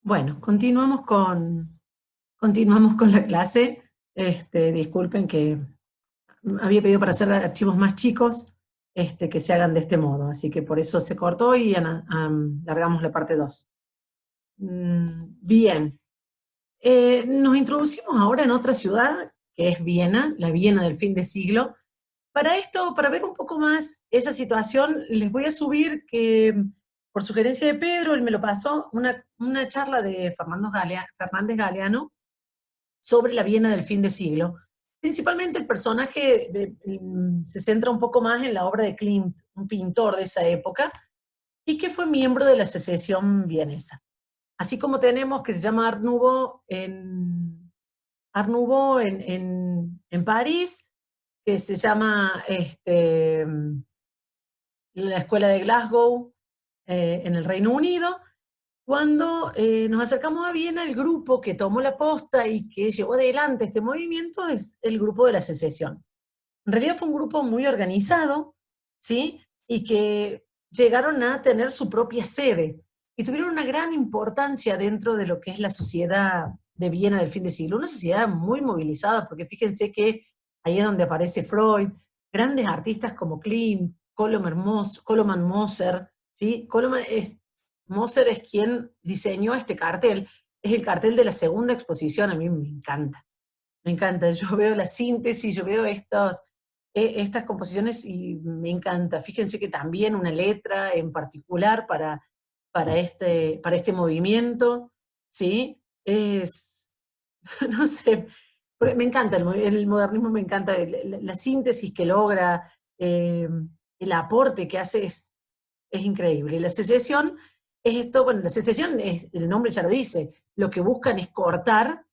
Bueno, continuamos con la clase. Disculpen que había pedido para hacer archivos más chicos, que se hagan de este modo, así que por eso se cortó y largamos la parte 2. Bien, nos introducimos ahora en otra ciudad, que es Viena, la Viena del fin de siglo. Para esto, para ver un poco más esa situación, les voy a subir que, por sugerencia de Pedro, él me lo pasó, una charla de Fernández Galeano sobre la Viena del fin de siglo. Principalmente el personaje se centra un poco más en la obra de Klimt, un pintor de esa época, y que fue miembro de la secesión vienesa. Así como tenemos que se llama Art Nouveau en París, que se llama la Escuela de Glasgow en el Reino Unido. Cuando nos acercamos a Viena, el grupo que tomó la posta y que llevó adelante este movimiento es el grupo de la secesión. En realidad fue un grupo muy organizado, ¿sí? Y que llegaron a tener su propia sede y tuvieron una gran importancia dentro de lo que es la sociedad de Viena del fin de siglo. Una sociedad muy movilizada, porque fíjense que ahí es donde aparece Freud, grandes artistas como Klimt, Koloman Moser, ¿sí? Moser es quien diseñó este cartel, es el cartel de la segunda exposición, a mí me encanta. Me encanta, yo veo la síntesis, yo veo estas composiciones y me encanta. Fíjense que también una letra en particular para este movimiento, ¿sí? No sé, me encanta, el modernismo me encanta, la síntesis que logra, el aporte que hace es increíble. La secesión es esto, bueno, la secesión, el nombre ya lo dice, lo que buscan es cortar,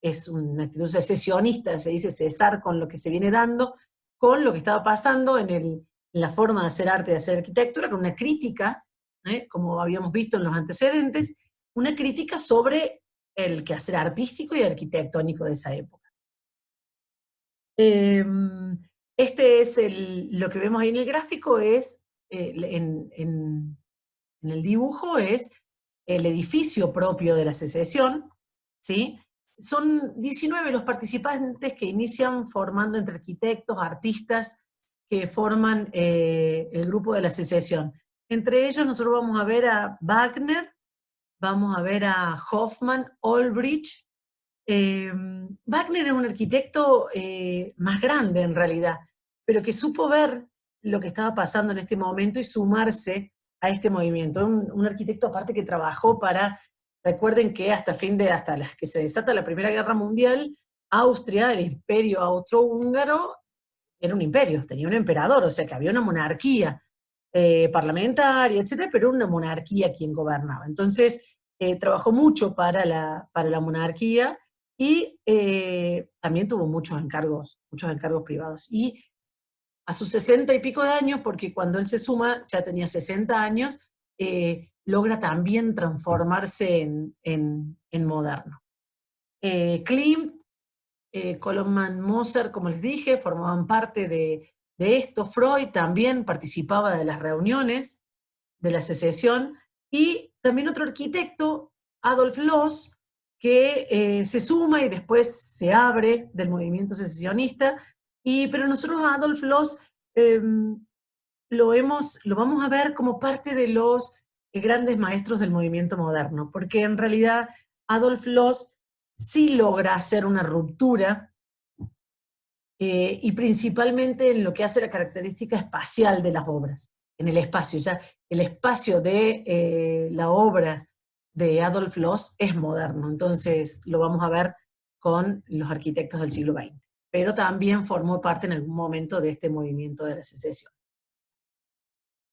es una actitud secesionista, se dice cesar con lo que se viene dando, con lo que estaba pasando en la forma de hacer arte, de hacer arquitectura, con una crítica, como habíamos visto en los antecedentes, una crítica sobre el quehacer artístico y arquitectónico de esa época. Este es lo que vemos ahí en el gráfico, en el dibujo es el edificio propio de la secesión, ¿sí? Son 19 los participantes que inician formando entre arquitectos, artistas, que forman el grupo de la secesión. Entre ellos nosotros vamos a ver a Wagner, vamos a ver a Hoffmann, Olbrich. Wagner es un arquitecto más grande en realidad, pero que supo ver lo que estaba pasando en este momento y sumarse a este movimiento. Un arquitecto aparte que trabajó recuerden que hasta las que se desata la Primera Guerra Mundial, Austria, el imperio austrohúngaro, era un imperio, tenía un emperador, o sea que había una monarquía parlamentaria, etcétera, pero una monarquía quien gobernaba. Entonces, trabajó mucho para la monarquía y también tuvo muchos encargos privados. Y a sus 60 y pico de años, porque cuando él se suma ya tenía 60 años, logra también transformarse en moderno. Klimt, Koloman Moser, como les dije, formaban parte de esto. Freud también participaba de las reuniones de la secesión, y también otro arquitecto, Adolf Loos, que se suma y después se abre del movimiento secesionista, pero nosotros a Adolf Loos eh, lo vamos a ver como parte de los grandes maestros del movimiento moderno, porque en realidad Adolf Loos sí logra hacer una ruptura, y principalmente en lo que hace la característica espacial de las obras, en el espacio. Ya el espacio de la obra de Adolf Loos es moderno, entonces lo vamos a ver con los arquitectos del siglo XX, pero también formó parte en algún momento de este movimiento de la secesión.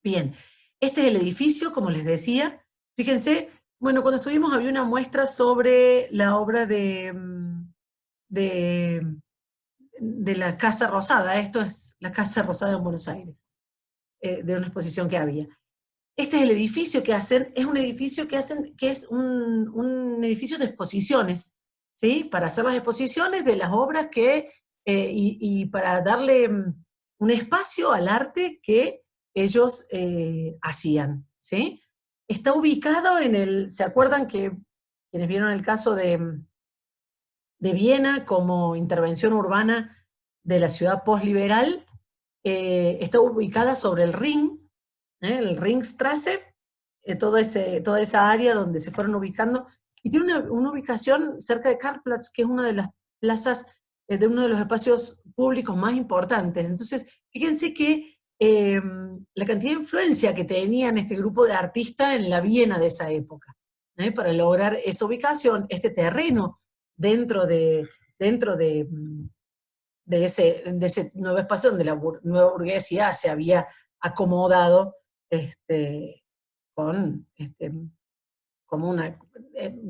Bien, este es el edificio, como les decía. Fíjense, bueno, cuando estuvimos había una muestra sobre la obra de la Casa Rosada. Esto es la Casa Rosada en Buenos Aires, de una exposición que había. Este es el edificio que hacen, es un edificio que es un edificio de exposiciones, ¿sí? Para hacer las exposiciones de las obras y para darle un espacio al arte que ellos hacían, ¿sí? Está ubicado ¿se acuerdan que quienes vieron el caso de Viena como intervención urbana de la ciudad postliberal, está ubicada sobre el el Ringstrasse, toda esa área donde se fueron ubicando, y tiene una ubicación cerca de Karlsplatz, que es una de las plazas, de uno de los espacios públicos más importantes. Entonces, fíjense que la cantidad de influencia que tenían este grupo de artistas en la Viena de esa época, para lograr esa ubicación, este terreno dentro de ese nuevo espacio donde la nueva burguesía se había acomodado con, como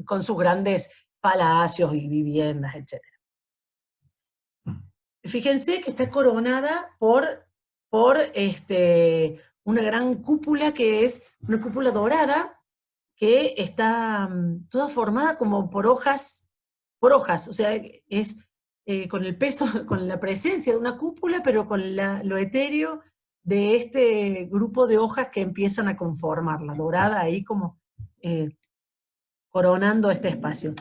con sus grandes palacios y viviendas, etc. Fíjense que está coronada por una gran cúpula, que es una cúpula dorada, que está toda formada como por hojas, o sea, es con el peso, con la presencia de una cúpula, pero con lo etéreo de este grupo de hojas que empiezan a conformar la dorada ahí como coronando este espacio.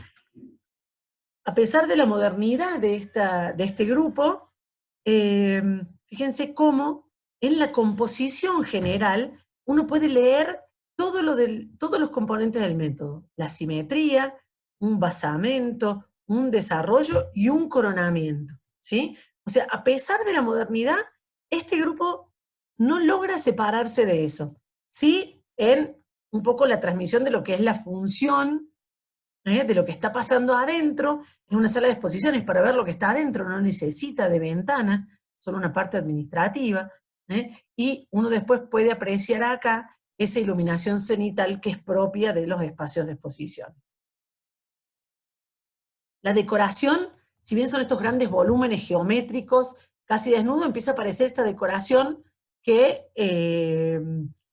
A pesar de la modernidad de este grupo, fíjense cómo en la composición general uno puede leer todos los componentes del método: la simetría, un basamento, un desarrollo y un coronamiento, ¿sí? O sea, a pesar de la modernidad, este grupo no logra separarse de eso, ¿sí? En un poco la transmisión de lo que es la función, de lo que está pasando adentro. En una sala de exposiciones, para ver lo que está adentro, no necesita de ventanas, solo una parte administrativa, y uno después puede apreciar acá esa iluminación cenital que es propia de los espacios de exposición. La decoración, si bien son estos grandes volúmenes geométricos, casi desnudo, empieza a aparecer esta decoración que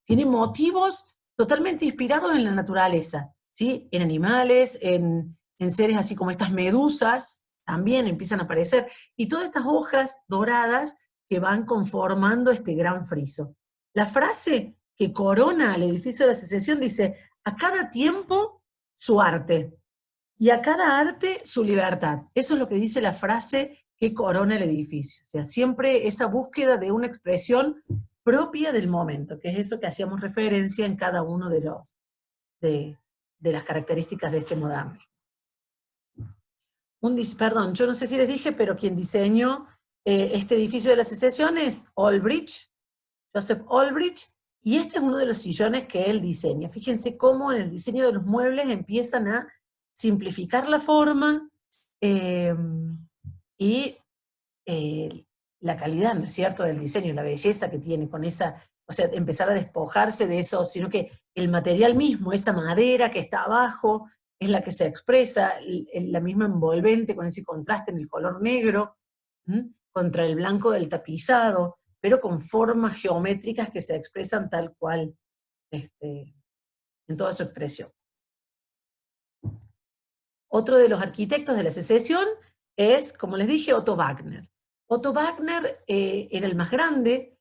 tiene motivos totalmente inspirados en la naturaleza, ¿sí? En animales, en seres así como estas medusas, también empiezan a aparecer, y todas estas hojas doradas que van conformando este gran friso. La frase que corona al edificio de la Secesión dice: a cada tiempo su arte, y a cada arte su libertad. Eso es lo que dice la frase que corona el edificio. O sea, siempre esa búsqueda de una expresión propia del momento, que es eso que hacíamos referencia en cada uno de las características de este modernismo. Perdón, yo no sé si les dije, pero quien diseñó este edificio de la Secesión es Olbrich, Joseph Olbrich, y este es uno de los sillones que él diseña. Fíjense cómo en el diseño de los muebles empiezan a simplificar la forma y la calidad, ¿no es cierto?, del diseño, la belleza que tiene con esa, o sea, empezar a despojarse de eso, sino que el material mismo, esa madera que está abajo, es la que se expresa, la misma envolvente con ese contraste en el color negro, contra el blanco del tapizado, pero con formas geométricas que se expresan tal cual, en toda su expresión. Otro de los arquitectos de la Secesión es, como les dije, Otto Wagner. Otto Wagner era el más grande,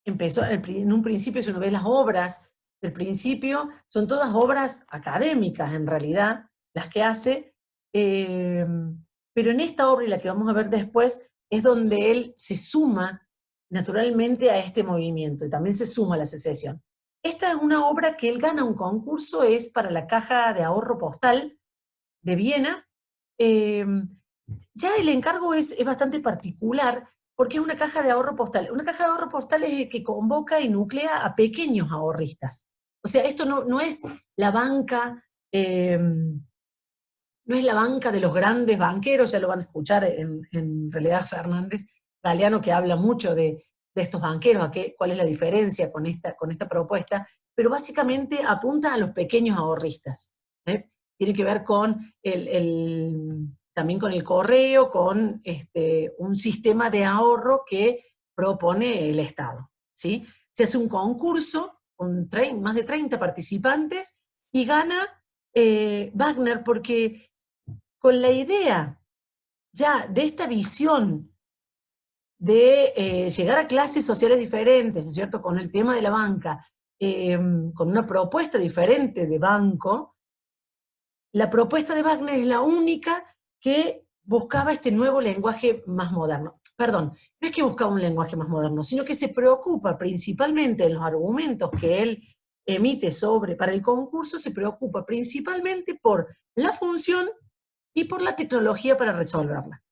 empezó en un principio, si uno ve las obras del principio, son todas obras académicas en realidad, las que hace, pero en esta obra, y la que vamos a ver después, es donde él se suma naturalmente a este movimiento, y también se suma a la Secesión. Esta es una obra que él gana un concurso, es para la Caja de Ahorro Postal de Viena. Ya el encargo es bastante particular, porque es una caja de ahorro postal. Una caja de ahorro postal es que convoca y nuclea a pequeños ahorristas. O sea, esto no es la banca, no es la banca de los grandes banqueros, ya lo van a escuchar en realidad Fernández Galeano, que habla mucho de estos banqueros, cuál es la diferencia con esta propuesta, pero básicamente apunta a los pequeños ahorristas. Tiene que ver con también con el correo, con un sistema de ahorro que propone el Estado, ¿sí? Se hace un concurso con más de 30 participantes y gana Wagner, porque con la idea ya de esta visión de llegar a clases sociales diferentes, ¿no es cierto?, con el tema de la banca, con una propuesta diferente de banco, La propuesta de Wagner es la única que buscaba este nuevo lenguaje más moderno. Perdón, no es que buscaba un lenguaje más moderno, sino que se preocupa principalmente en los argumentos que él emite para el concurso, se preocupa principalmente por la función y por la tecnología para resolverla,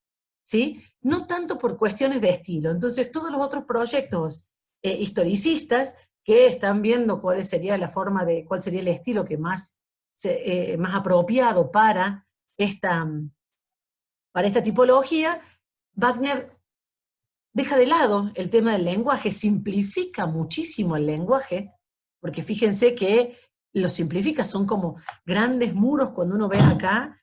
¿sí? No tanto por cuestiones de estilo. Entonces, todos los otros proyectos historicistas que están viendo cuál sería cuál sería el estilo que más apropiado para esta tipología, Wagner deja de lado el tema del lenguaje, simplifica muchísimo el lenguaje, porque fíjense que lo simplifica, son como grandes muros cuando uno ve acá,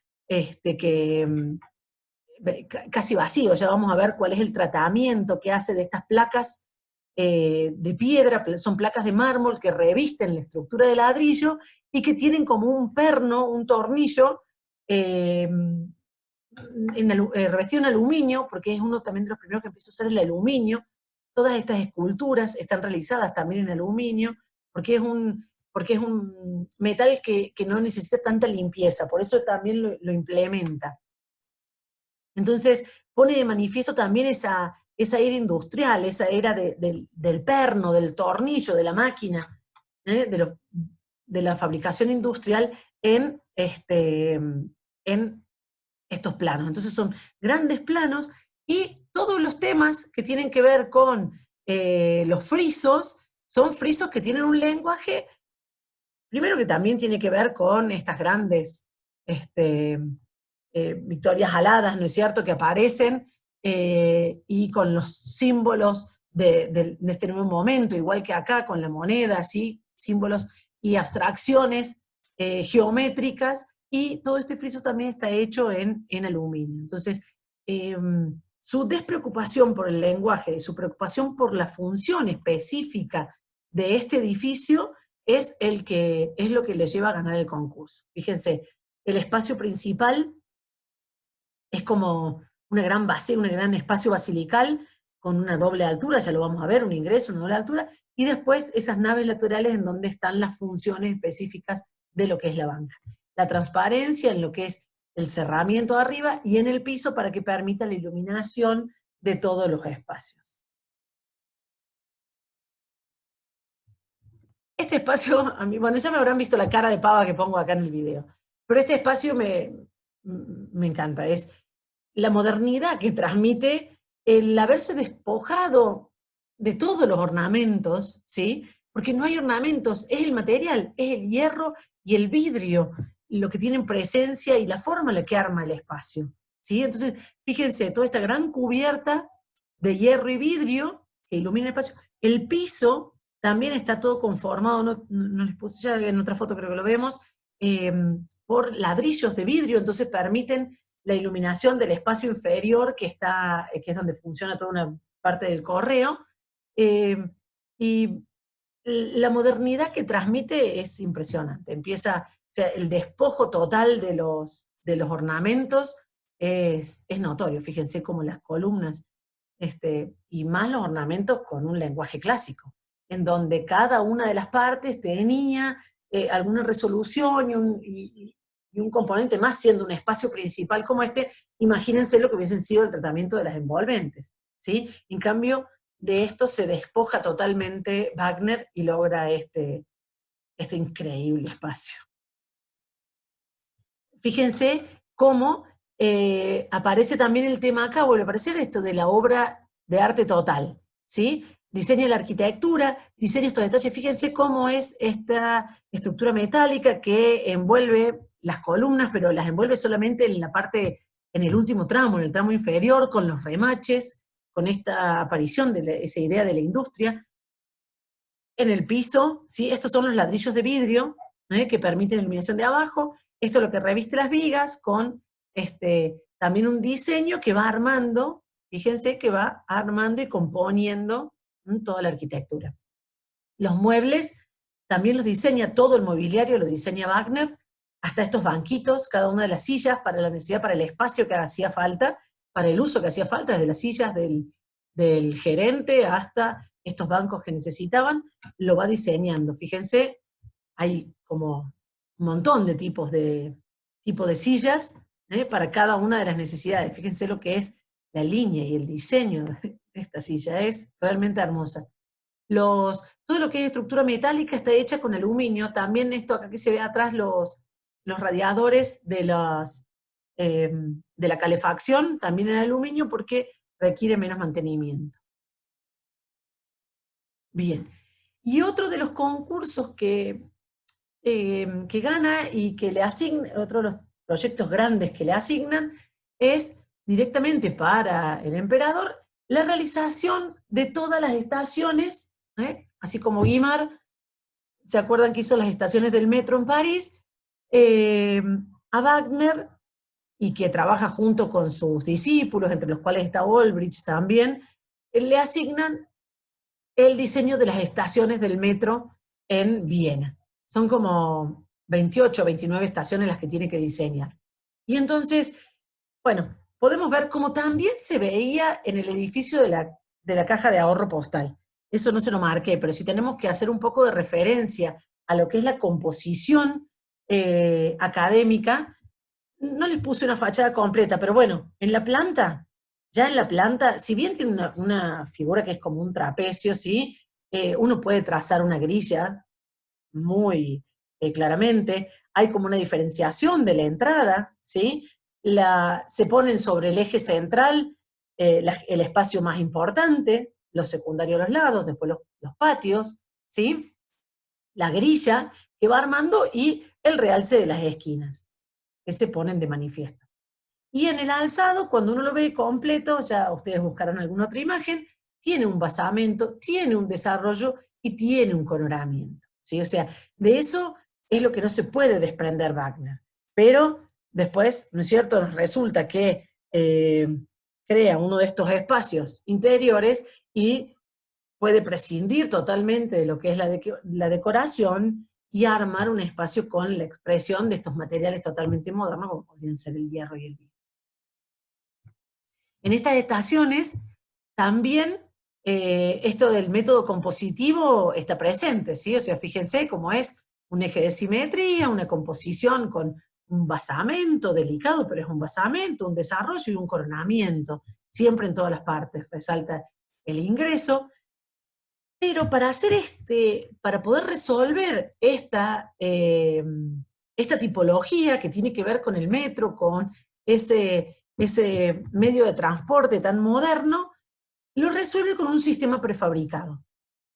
casi vacíos. Ya vamos a ver cuál es el tratamiento que hace de estas placas de piedra, son placas de mármol que revisten la estructura de ladrillo y que tienen como un perno, un tornillo, revestido en aluminio, porque es uno también de los primeros que empezó a usar el aluminio. Todas estas esculturas están realizadas también en aluminio, porque es un metal que no necesita tanta limpieza, por eso también lo implementa. Entonces pone de manifiesto también esa era industrial, esa era del perno, del tornillo, de la máquina, de la fabricación industrial en estos planos. Entonces son grandes planos y todos los temas que tienen que ver con los frisos, son frisos que tienen un lenguaje, primero que también tiene que ver con estas grandes victorias aladas, ¿no es cierto?, que aparecen, y con los símbolos de este nuevo momento, igual que acá con la moneda, ¿sí? Símbolos y abstracciones geométricas, y todo este friso también está hecho en aluminio. Entonces, su despreocupación por el lenguaje, su preocupación por la función específica de este edificio es lo que le lleva a ganar el concurso. Fíjense, el espacio principal es como una gran base, un gran espacio basilical con una doble altura, ya lo vamos a ver, un ingreso, una doble altura, y después esas naves laterales en donde están las funciones específicas de lo que es la banca. La transparencia en lo que es el cerramiento arriba y en el piso para que permita la iluminación de todos los espacios. Este espacio, a mí, bueno, ya me habrán visto la cara de pava que pongo acá en el video, pero este espacio me encanta, es la modernidad que transmite el haberse despojado de todos los ornamentos, ¿sí? Porque no hay ornamentos, es el material, es el hierro y el vidrio lo que tienen presencia y la forma en la que arma el espacio, ¿sí? Entonces, fíjense, toda esta gran cubierta de hierro y vidrio que ilumina el espacio. El piso también está todo conformado, no les puse ya en otra foto, creo que lo vemos, por ladrillos de vidrio, entonces permiten la iluminación del espacio inferior que es donde funciona toda una parte del correo, y la modernidad que transmite es impresionante. Empieza, o sea, el despojo total de los ornamentos es notorio. Fíjense cómo las columnas, y más los ornamentos con un lenguaje clásico, en donde cada una de las partes tenía alguna resolución y un componente más, siendo un espacio principal como este. Imagínense lo que hubiesen sido el tratamiento de las envolventes, ¿sí? En cambio, de esto se despoja totalmente Wagner y logra este increíble espacio. Fíjense cómo aparece también el tema acá, vuelve a aparecer esto de la obra de arte total, ¿sí? Diseña la arquitectura, diseña estos detalles. Fíjense cómo es esta estructura metálica que envuelve las columnas, pero las envuelve solamente en la parte, en el último tramo, en el tramo inferior, con los remaches, con esta aparición de esa idea de la industria. En el piso, ¿sí? Estos son los ladrillos de vidrio, que permiten la iluminación de abajo. Esto es lo que reviste las vigas con también un diseño que va armando, fíjense que va armando y componiendo toda la arquitectura. Los muebles también los diseña, todo el mobiliario lo diseña Wagner, hasta estos banquitos, cada una de las sillas para la necesidad, para el espacio que hacía falta, para el uso que hacía falta, desde las sillas del gerente hasta estos bancos que necesitaban, lo va diseñando. Fíjense, hay como un montón de tipos de tipo de sillas para cada una de las necesidades. Fíjense lo que es la línea y el diseño de esta silla, es realmente hermosa. Todo lo que es estructura metálica está hecha con aluminio, también esto acá que se ve atrás, los radiadores de la calefacción, también en aluminio porque requiere menos mantenimiento. Bien, y otro de los concursos que gana y que le asigna, otro de los proyectos grandes que le asignan, es directamente para el emperador la realización de todas las estaciones, así como Guimard, ¿se acuerdan que hizo las estaciones del metro en París? A Wagner, y que trabaja junto con sus discípulos, entre los cuales está Olbrich también, le asignan el diseño de las estaciones del metro en Viena. Son como 28 o 29 estaciones las que tiene que diseñar. Y entonces, bueno, podemos ver cómo también se veía en el edificio de la caja de ahorro postal. Eso no se lo marqué, pero si tenemos que hacer un poco de referencia a lo que es la composición académica, no les puse una fachada completa, pero bueno, en la planta, ya en la planta, si bien tiene una figura que es como un trapecio, ¿sí? Uno puede trazar una grilla muy claramente, hay como una diferenciación de la entrada, ¿sí? Se ponen sobre el eje central el espacio más importante, los secundarios a los lados, después los patios, ¿sí? La grilla que va armando y el realce de las esquinas, que se ponen de manifiesto. Y en el alzado, cuando uno lo ve completo, ya ustedes buscarán alguna otra imagen, tiene un basamento, tiene un desarrollo y tiene un coronamiento, ¿sí? O sea, de eso es lo que no se puede desprender Wagner. Pero después, ¿no es cierto?, nos resulta que crea uno de estos espacios interiores y puede prescindir totalmente de lo que es la decoración y armar un espacio con la expresión de estos materiales totalmente modernos, como podrían ser el hierro y el vidrio. En estas estaciones también esto del método compositivo está presente, ¿sí? O sea, fíjense cómo es un eje de simetría, una composición con un basamento delicado, pero es un basamento, un desarrollo y un coronamiento, siempre en todas las partes, resalta el ingreso. Pero para poder resolver esta tipología que tiene que ver con el metro, con ese medio de transporte tan moderno, lo resuelve con un sistema prefabricado.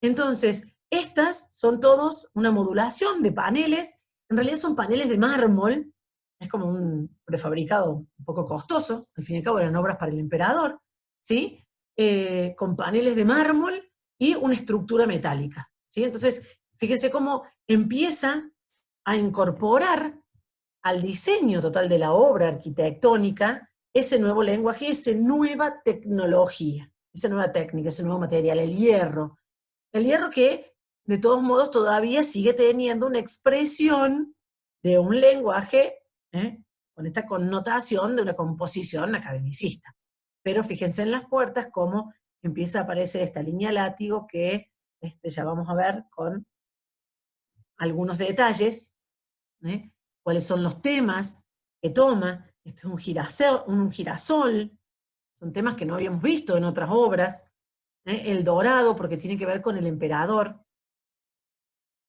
Entonces, estas son todos una modulación de paneles, en realidad son paneles de mármol, es como un prefabricado un poco costoso, al fin y al cabo eran obras para el emperador, ¿sí? Con paneles de mármol y una estructura metálica, ¿sí? Entonces, fíjense cómo empieza a incorporar al diseño total de la obra arquitectónica ese nuevo lenguaje, esa nueva tecnología, esa nueva técnica, ese nuevo material, el hierro. El hierro que, de todos modos, todavía sigue teniendo una expresión de un lenguaje con esta connotación de una composición academicista. Pero fíjense en las puertas cómo empieza a aparecer esta línea látigo que ya vamos a ver con algunos detalles, cuáles son los temas que toma. Esto es un girasol, son temas que no habíamos visto en otras obras. El dorado, porque tiene que ver con el emperador,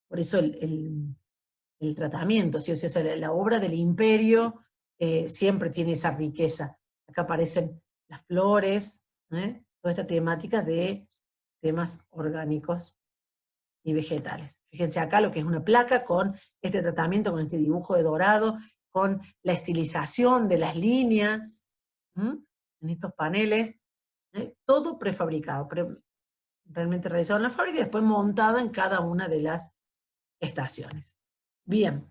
por eso el tratamiento, ¿sí? O sea, la obra del imperio siempre tiene esa riqueza. Acá aparecen las flores, toda esta temática de temas orgánicos y vegetales. Fíjense acá lo que es una placa con este tratamiento, con este dibujo de dorado, con la estilización de las líneas, en estos paneles, todo prefabricado, realmente realizado en la fábrica y después montada en cada una de las estaciones. Bien,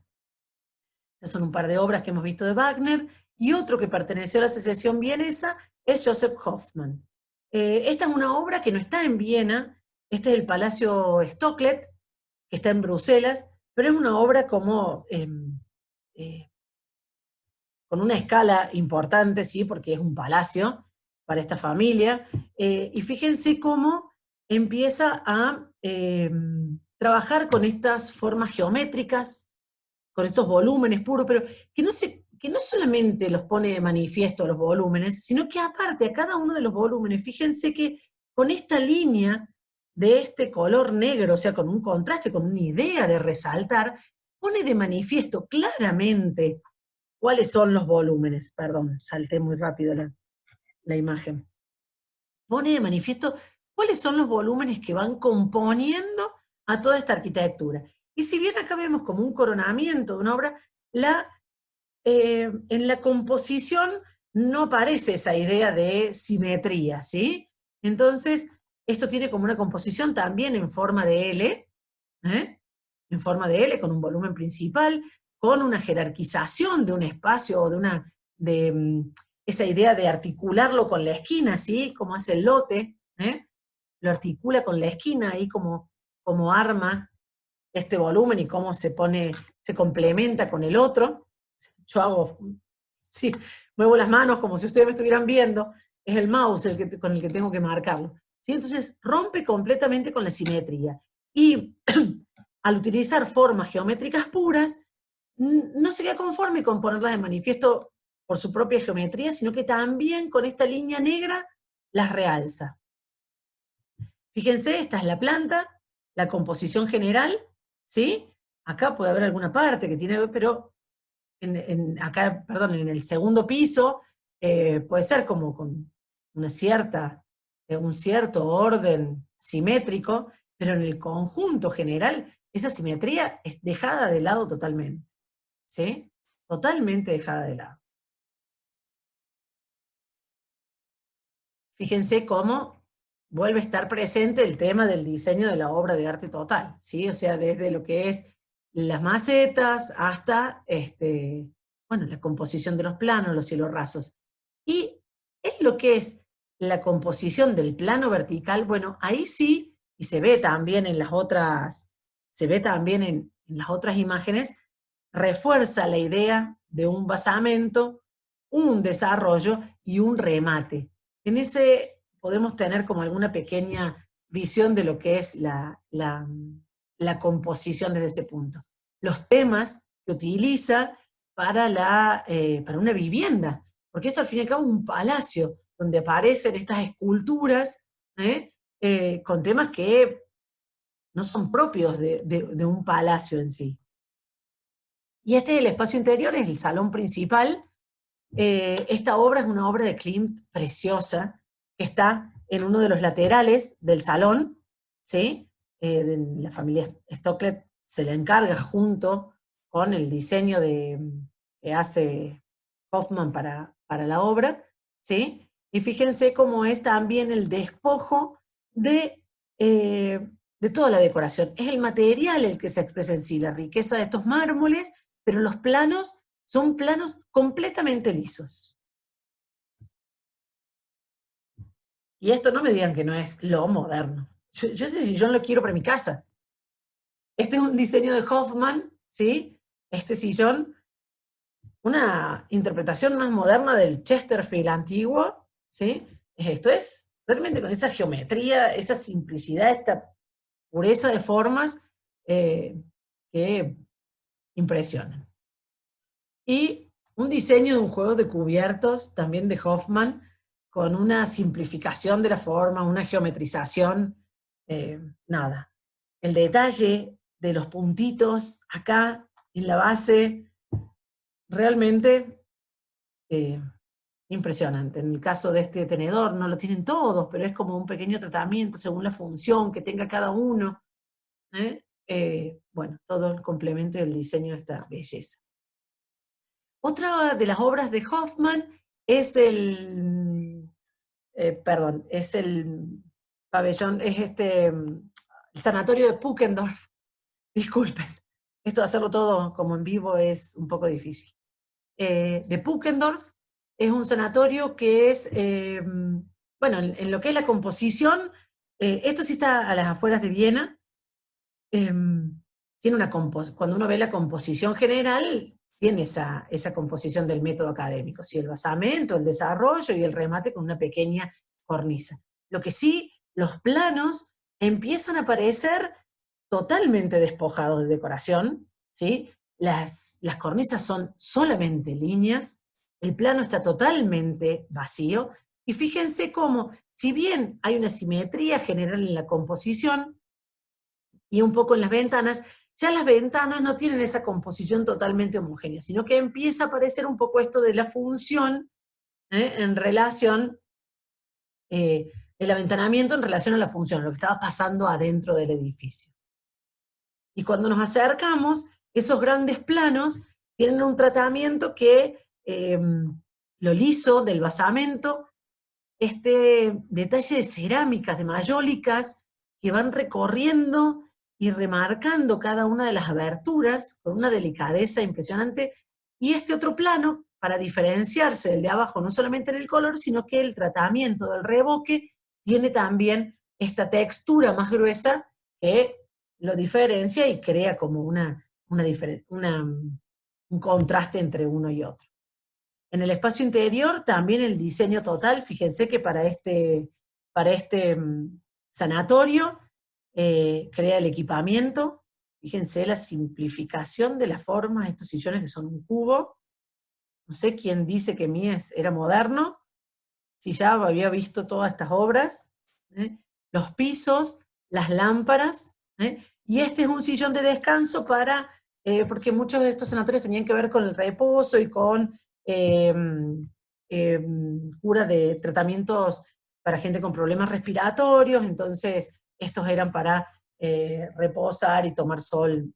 estas son un par de obras que hemos visto de Wagner, y otro que perteneció a la secesión vienesa es Joseph Hoffmann. Esta es una obra que no está en Viena, este es el Palacio Stocklet, que está en Bruselas, pero es una obra como con una escala importante, ¿sí? Porque es un palacio para esta familia, y fíjense cómo empieza a trabajar con estas formas geométricas, con estos volúmenes puros, pero que que no solamente los pone de manifiesto los volúmenes, sino que aparte a cada uno de los volúmenes, fíjense que con esta línea de este color negro, o sea, con un contraste, con una idea de resaltar, pone de manifiesto claramente cuáles son los volúmenes. Perdón, salté muy rápido la imagen. Pone de manifiesto cuáles son los volúmenes que van componiendo a toda esta arquitectura. Y si bien acá vemos como un coronamiento de una obra, en la composición no aparece esa idea de simetría, ¿sí? Entonces, esto tiene como una composición también en forma de L, en forma de L, con un volumen principal, con una jerarquización de un espacio o de esa idea de articularlo con la esquina, ¿sí? Como hace el lote, lo articula con la esquina ahí como arma este volumen y cómo se complementa con el otro. Yo hago, sí, muevo las manos como si ustedes me estuvieran viendo, es el mouse con el que tengo que marcarlo. ¿Sí? Entonces rompe completamente con la simetría. Y al utilizar formas geométricas puras, no se queda conforme con ponerlas de manifiesto por su propia geometría, sino que también con esta línea negra las realza. Fíjense, esta es la planta, la composición general, ¿sí? Acá puede haber alguna parte que tiene, pero acá, perdón, en el segundo piso puede ser como con un cierto orden simétrico, pero en el conjunto general esa simetría es dejada de lado totalmente, ¿sí? Totalmente dejada de lado. Fíjense cómo vuelve a estar presente el tema del diseño de la obra de arte total, ¿sí? O sea, desde lo que es las macetas hasta, bueno, la composición de los planos, los cielos rasos. Y en lo que es la composición del plano vertical, bueno, ahí sí, y se ve también en las otras, en las otras imágenes, refuerza la idea de un basamento, un desarrollo y un remate. En ese podemos tener como alguna pequeña visión de lo que es la composición desde ese punto. Los temas que utiliza para una vivienda, porque esto al fin y al cabo es un palacio, donde aparecen estas esculturas con temas que no son propios de un palacio en sí. Y este es el espacio interior, es el salón principal. Esta obra es una obra de Klimt preciosa, que está en uno de los laterales del salón, ¿sí? La familia Stocklet se la encarga junto con el diseño que hace Hoffman para la obra, ¿sí? Y fíjense cómo es también el despojo de toda la decoración. Es el material el que se expresa en sí, la riqueza de estos mármoles, pero los planos son planos completamente lisos. Y esto no me digan que no es lo moderno. Yo ese sillón lo quiero para mi casa. Este es un diseño de Hoffman, ¿sí? Este sillón, una interpretación más moderna del Chesterfield antiguo, ¿sí? Esto es realmente con esa geometría, esa simplicidad, esta pureza de formas que impresionan. Y un diseño de un juego de cubiertos, también de Hoffman, con una simplificación de la forma, una geometrización, nada. El detalle de los puntitos acá en la base, realmente impresionante. En el caso de este tenedor, no lo tienen todos, pero es como un pequeño tratamiento según la función que tenga cada uno. Bueno, todo el complemento y el diseño de esta belleza. Otra de las obras de Hoffman es el pabellón, el sanatorio de Puckendorf. Disculpen, esto de hacerlo todo como en vivo es un poco difícil. De Puckendorf es un sanatorio que es, bueno, en lo que es la composición, esto sí está a las afueras de Viena. Tiene cuando uno ve la composición general, tiene esa composición del método académico, ¿sí? El basamento, el desarrollo y el remate con una pequeña cornisa. Lo que sí, los planos empiezan a aparecer totalmente despojados de decoración, ¿sí? las cornisas son solamente líneas, el plano está totalmente vacío, y fíjense cómo, si bien hay una simetría general en la composición y un poco en las ventanas, ya las ventanas no tienen esa composición totalmente homogénea, sino que empieza a aparecer un poco esto de la función en relación, el aventanamiento en relación a la función, lo que estaba pasando adentro del edificio. Y cuando nos acercamos, esos grandes planos tienen un tratamiento que lo liso del basamento, este detalle de cerámicas, de mayólicas, que van recorriendo y remarcando cada una de las aberturas con una delicadeza impresionante, y este otro plano, para diferenciarse del de abajo, no solamente en el color, sino que el tratamiento del revoque tiene también esta textura más gruesa que lo diferencia y crea como un contraste entre uno y otro. En el espacio interior también el diseño total, fíjense que para este sanatorio crea el equipamiento, fíjense la simplificación de las formas, estos sillones que son un cubo, no sé quién dice que Mies era moderno, si ya había visto todas estas obras, los pisos, las lámparas, y este es un sillón de descanso porque muchos de estos sanatorios tenían que ver con el reposo y con cura de tratamientos para gente con problemas respiratorios, entonces estos eran para reposar y tomar sol